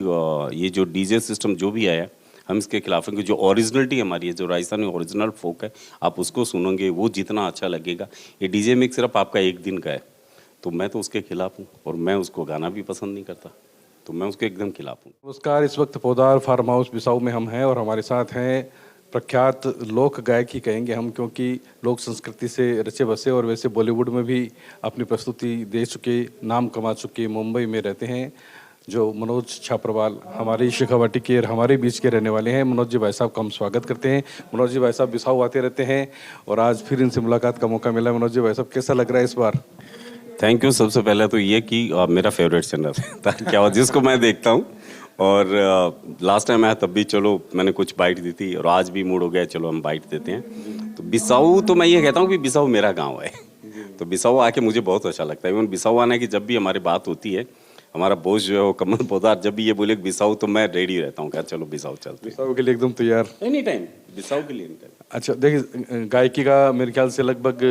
ये जो DJ system जो भी आया हम इसके खिलाफ हैं कि जो ओरिजिनलिटी हमारी है, जो राजस्थानी ओरिजिनल फोक है, आप उसको सुनोगे वो जितना अच्छा लगेगा। ये डीजे मिक्स सिर्फ आपका एक दिन का है, तो मैं तो उसके खिलाफ हूँ और मैं उसको गाना भी पसंद नहीं करता, तो मैं उसके एकदम खिलाफ हूँ। नमस्कार, इस वक्त पौदार फार्म हाउस बिसाऊ में हम हैं और हमारे साथ हैं प्रख्यात लोक गायक ही कहेंगे हम, क्योंकि लोक संस्कृति से रचे बसे और वैसे बॉलीवुड में भी अपनी प्रस्तुति दे चुके, नाम कमा चुके, मुंबई में रहते हैं, जो मनोज छाप्रवाल हमारी शेखावाटी के हमारे बीच के रहने वाले हैं। मनोज जी भाई साहब का हम स्वागत करते हैं। मनोज जी भाई साहब बिसाऊ आते रहते हैं और आज फिर इनसे मुलाकात का मौका मिला। मनोज जी भाई साहब, कैसा लग रहा है इस बार? Thank you. सबसे पहले तो ये कि मेरा फेवरेट चैनल है क्या जिसको मैं देखता हूँ, और लास्ट टाइम आया तब भी चलो मैंने कुछ बाइट दी थी, और आज भी मूड हो गया चलो हम बाइट देते हैं। तो बिसाऊ तो मैं ये कहता हूँ कि बिसाऊ मेरा गांव है, तो बिसाऊ आके मुझे बहुत अच्छा लगता है। इवन बिसाऊ आने की जब भी हमारी बात होती है, हमारा बॉस जो है वो कमल पोदार जब भी ये बोले बिसाऊ, तो मैं रेडी रहता हूँ क्या चलो बिसाऊ चलते हैं। बिसाऊ के लिए एकदम तैयार एनी टाइम, बिसाऊ के लिए एनी टाइम। अच्छा, देखिए गायकी का मेरे ख्याल से लगभग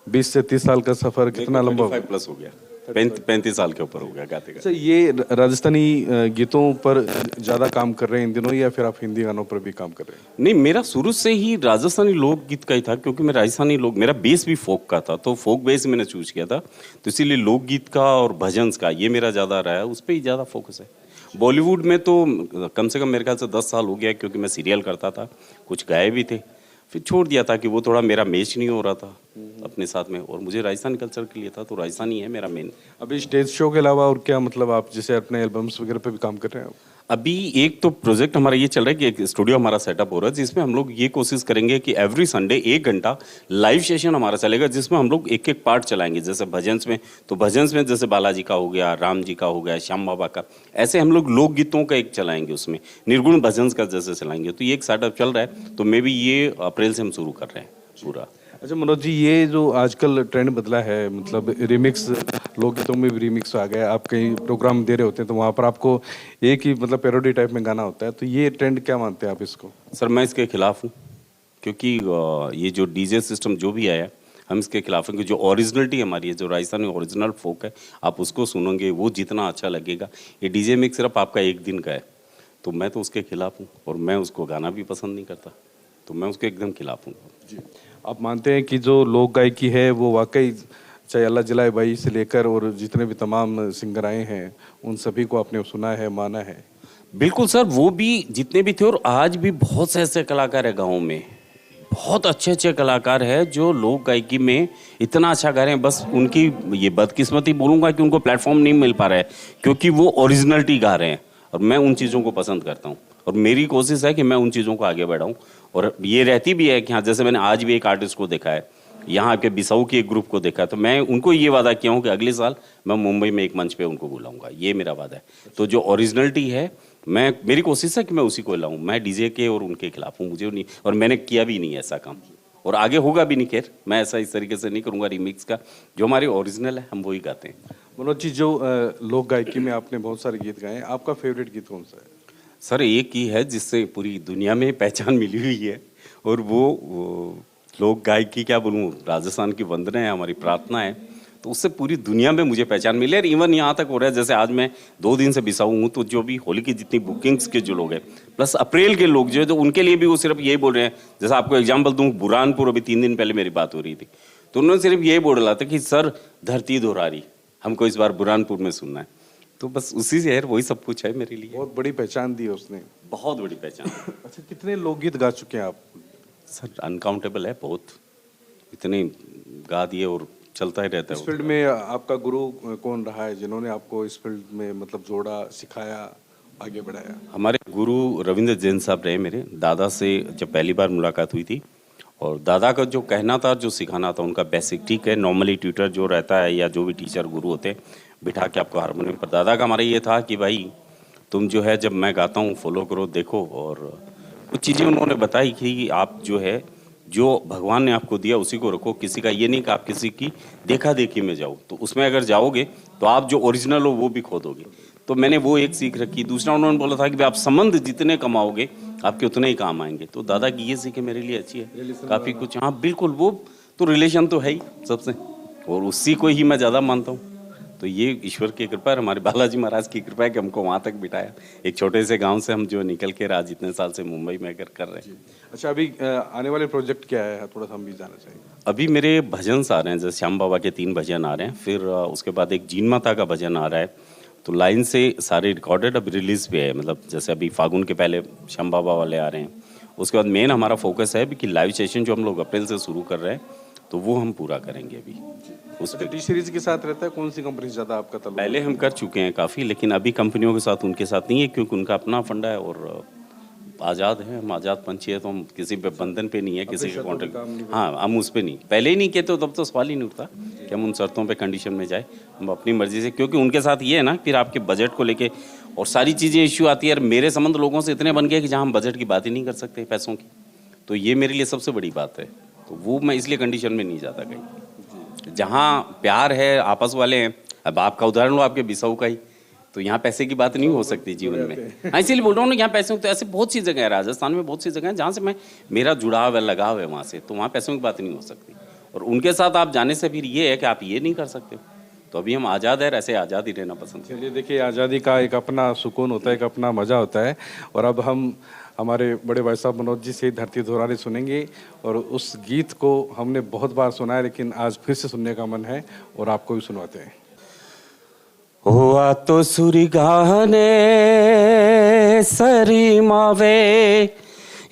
20 से 30 साल का सफर कितना लंबा? 25 प्लस हो गया, 35 साल के ऊपर हो गया गाते अच्छा, ये राजस्थानी गीतों पर ज्यादा काम कर रहे हैं इन दिनों, या फिर आप हिंदी गानों पर भी काम कर रहे हैं? नहीं, मेरा शुरू से ही राजस्थानी लोकगीत का ही था, क्योंकि मैं राजस्थानी लोग, मेरा बेस भी फोक का था, तो फोक बेस मैंने चूज किया था, तो इसीलिए लोकगीत का और भजन का ये मेरा ज़्यादा रहा है, उस पर ही ज़्यादा फोकस है। बॉलीवुड में तो कम से कम मेरे ख्याल से 10 साल हो गया, क्योंकि मैं सीरियल करता था, कुछ गाए भी थे, फिर छोड़ दिया था कि वो थोड़ा मेरा मैच नहीं हो रहा था अपने साथ में, और मुझे राजस्थानी कल्चर के लिए था, तो राजस्थानी है मेरा मेन। अभी स्टेज शो के अलावा और क्या, मतलब आप जैसे अपने एल्बम्स वगैरह पे भी काम कर रहे हैं? अभी एक तो प्रोजेक्ट हमारा ये चल रहा है कि एक स्टूडियो हमारा सेटअप हो रहा है, जिसमें हम लोग ये कोशिश करेंगे कि एवरी संडे 1 घंटा लाइव सेशन हमारा चलेगा, जिसमें हम लोग एक एक पार्ट चलाएंगे। जैसे भजन्स में, तो भजन्स में जैसे बालाजी का हो गया, राम जी का हो गया, श्याम बाबा का, ऐसे हम लोग लोकगीतों का एक चलाएंगे, उसमें निर्गुण भजन्स का जैसे चलाएंगे। तो ये एक सेटअप चल रहा है, तो मे बी ये अप्रैल से हम शुरू कर रहे हैं पूरा। अच्छा मनोज जी, ये जो आजकल ट्रेंड बदला है, मतलब रिमिक्स, लोकगीतों में भी रिमिक्स आ गया। आप कहीं प्रोग्राम दे रहे होते हैं तो वहाँ पर आपको एक ही मतलब पैरोडी टाइप में गाना होता है, तो ये ट्रेंड क्या मानते हैं आप इसको? सर मैं इसके खिलाफ हूँ, क्योंकि ये जो डीजे सिस्टम जो भी आया हम इसके खिलाफ हैं कि जो ओरिजिनलिटी हमारी है, जो राजस्थानी ओरिजिनल फोक है, आप उसको सुनोगे वो जितना अच्छा लगेगा। ये डीजे मिक्स सिर्फ आपका एक दिन का है, तो मैं तो उसके खिलाफ हूँ, और मैं उसको गाना भी पसंद नहीं करता, तो मैं उसके एकदम खिलाफ हूँ। जी, आप मानते हैं कि जो लोक गायकी है वो वाकई, चाहे अल्लाह जलाए भाई से लेकर और जितने भी तमाम सिंगर आए हैं, उन सभी को आपने सुना है, माना है? बिल्कुल सर, वो भी जितने भी थे, और आज भी बहुत से ऐसे कलाकार है गाँव में, बहुत अच्छे अच्छे कलाकार हैं जो लोक गायकी में इतना अच्छा गा रहे हैं। बस उनकी ये बदकिस्मती बोलूँगा कि उनको प्लेटफॉर्म नहीं मिल पा रहा है, क्योंकि वो ओरिजिनलिटी गा रहे हैं, और मैं उन चीज़ों को पसंद करता हूँ, और मेरी कोशिश है कि मैं उन चीज़ों को आगे बढ़ाऊँ। और ये रहती भी है कि हाँ, जैसे मैंने आज भी एक आर्टिस्ट को देखा है, यहाँ के बिसाऊ के एक ग्रुप को देखा है, तो मैं उनको ये वादा किया हूँ कि अगले साल मैं मुंबई में एक मंच पे उनको बुलाऊंगा, ये मेरा वादा है। तो जो ओरिजिनलिटी है, मेरी कोशिश है कि मैं उसी को लाऊं। मैं डीजे के और उनके खिलाफ हूँ, मुझे नहीं, और मैंने किया भी नहीं ऐसा काम, और आगे होगा भी नहीं। खैर, मैं ऐसा इस तरीके से नहीं करूँगा रिमिक्स का, जो हमारी ओरिजिनल है हम वही गाते हैं। मनोज जी, जो लोक गायकी में आपने बहुत सारे गीत गाए हैं, आपका फेवरेट गीत कौन सा है? सर एक ही है जिससे पूरी दुनिया में पहचान मिली हुई है, और वो लोक गायकी क्या बोलूँ, राजस्थान की वंदना है, हमारी प्रार्थना है, तो उससे पूरी दुनिया में मुझे पहचान मिली है। और इवन यहाँ तक हो रहा है, जैसे आज मैं 2 दिन से बिसाऊ हूँ, तो जो भी होली की जितनी बुकिंग्स के जो लोग हैं, प्लस अप्रैल के लोग जो है, तो उनके लिए भी वो सिर्फ यही बोल रहे हैं। जैसे आपको एग्जाम्पल दूँ, बुरहानपुर, अभी 3 दिन पहले मेरी बात हो रही थी, तो उन्होंने सिर्फ यही बोल रहा था कि सर धरती दोहरारी, हमको इस बार बुरहानपुर में सुनना है। तो बस उसी से यार वही सब कुछ है मेरे लिए। बहुत बड़ी पहचान दी उसने, बहुत बड़ी पहचान। अच्छा, कितने लोकगीत गा चुके हैं आप? सर अनकाउंटेबल है, बहुत, इतने गा दिए और चलता ही रहता है। इस फील्ड में आपका गुरु कौन रहा है, जिन्होंने आपको इस फील्ड में मतलब जोड़ा, सिखाया, आगे बढ़ाया? हमारे गुरु रविंद्र जैन साहब रहे मेरे। दादा से जब पहली बार मुलाकात हुई थी, और दादा का जो कहना था, जो सिखाना था उनका बेसिक, ठीक है, नॉर्मली ट्यूटर जो रहता है या जो भी टीचर गुरु होते हैं, बिठा के आपको हारमोनियम पर, दादा का हमारा ये था कि भाई तुम जो है, जब मैं गाता हूँ फॉलो करो, देखो। और कुछ चीज़ें उन्होंने बताई कि आप जो है, जो भगवान ने आपको दिया उसी को रखो, किसी का ये नहीं कि आप किसी की देखा देखी में जाओ, तो उसमें अगर जाओगे तो आप जो ओरिजिनल हो वो भी खो दोगे। तो मैंने वो एक सीख रखी। दूसरा उन्होंने बोला था कि आप संबंध जितने कमाओगे आपके उतने ही काम आएंगे, तो दादा की ये सीखे मेरे लिए अच्छी है काफ़ी कुछ। हाँ बिल्कुल, वो तो रिलेशन तो है ही सबसे, और उसी को ही मैं ज़्यादा मानता हूँ। तो ये ईश्वर की कृपा है, हमारे बालाजी महाराज की कृपा है कि हमको वहाँ तक बिठाया। एक छोटे से गांव से हम जो निकल के आज इतने साल से मुंबई में कर रहे हैं। अच्छा, अभी आने वाले प्रोजेक्ट क्या है, थोड़ा सा हम भी जानना चाहिए। अभी मेरे भजन आ रहे हैं, जैसे श्याम बाबा के 3 भजन आ रहे हैं, फिर उसके बाद एक जीन माता का भजन आ रहा है। तो लाइन से सारे रिकॉर्डेड अब रिलीज पे है, मतलब जैसे अभी फागुन के पहले श्याम बाबा वाले आ रहे हैं। उसके बाद मेन हमारा फोकस है कि लाइव सेशन जो हम लोग अप्रैल से शुरू कर रहे हैं, तो वो हम पूरा करेंगे अभी उस अच्छा, टी सीरीज के साथ रहता है, कौन सी कंपनी से ज़्यादा आपका ताल्लुक? पहले हम कर चुके हैं काफ़ी, लेकिन अभी कंपनियों के साथ उनके साथ नहीं है, क्योंकि उनका अपना फंडा है और आज़ाद है, हम आज़ाद पंछी है, तो हम किसी पे बंधन पे नहीं है, किसी के कॉन्ट्रैक्ट। हाँ, हम उस पे नहीं, पहले ही नहीं किए तो तब तो सवाल ही नहीं उठता कि हम उन शर्तों पे कंडीशन में जाए। हम अपनी मर्जी से, क्योंकि उनके साथ ये है ना, फिर आपके बजट को लेके और सारी चीज़ें इश्यू आती है। यार मेरे संबंध लोगों से इतने बन गए कि जहाँ हम बजट की बात ही नहीं कर सकते पैसों की, तो ये मेरे लिए सबसे बड़ी बात है। तो वो मैं इसलिए कंडीशन में नहीं जाता कहीं। जहाँ प्यार है, आपस वाले हैं, अब आपका उदाहरण लो, आपके बिसाऊ का ही, तो यहाँ पैसे की बात नहीं हो सकती जीवन में। हाँ, इसीलिए बोल रहा हूँ ना, यहाँ पैसों तो ऐसे बहुत सी जगह है, राजस्थान में बहुत सी जगह है जहाँ से मेरा जुड़ाव है, लगाव है वहाँ से, तो वहाँ पैसों की बात नहीं हो सकती। और उनके साथ आप जाने से फिर ये है कि आप ये नहीं कर सकते। तो अभी हम आज़ाद है, ऐसे आज़ाद ही रहना पसंद है। चलिए, देखिए, आज़ादी का एक अपना सुकून होता है, एक अपना मज़ा होता है। और अब हम हमारे बड़े भाई साहब मनोज जी से धरती दोहरानी सुनेंगे, और उस गीत को हमने बहुत बार सुना है, लेकिन आज फिर से सुनने का मन है और आपको भी सुनवाते हैं। हुआ तो सुरिगाने सरी मावे,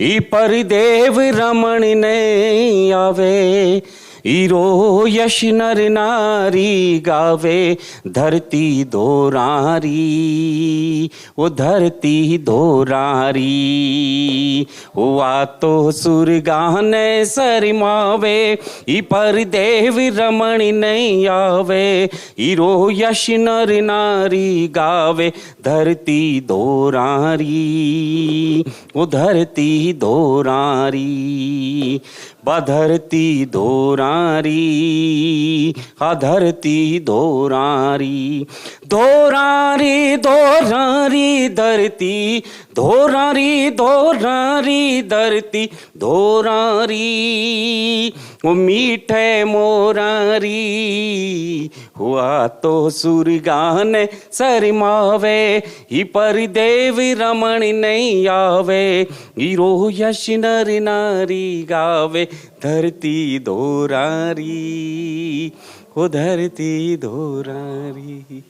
ई परिदेव रमण ने आवे, ईरो यश नर नारी गावे, धरती दोरारी, वो धरती दोरारी। हुआ तो सुरगाने सरमावे, ई पर देव रमण नहीं आवे, ईरो यश नर नारी गावे, धरती दोरारी, वो धरती दोरारी। बधरती दोरारी, अधरती दोरारी, दोरारी दोरारी धरती, दोरारी दोरारी धरती दोरारी, वो मीठे मोरारी। हुआ तो सुरगाने सरमावे, ही पर देव रमण नहीं आवे, हीरो यश नर नारी गावे, धरती दोरारी, वो धरती दोरारी।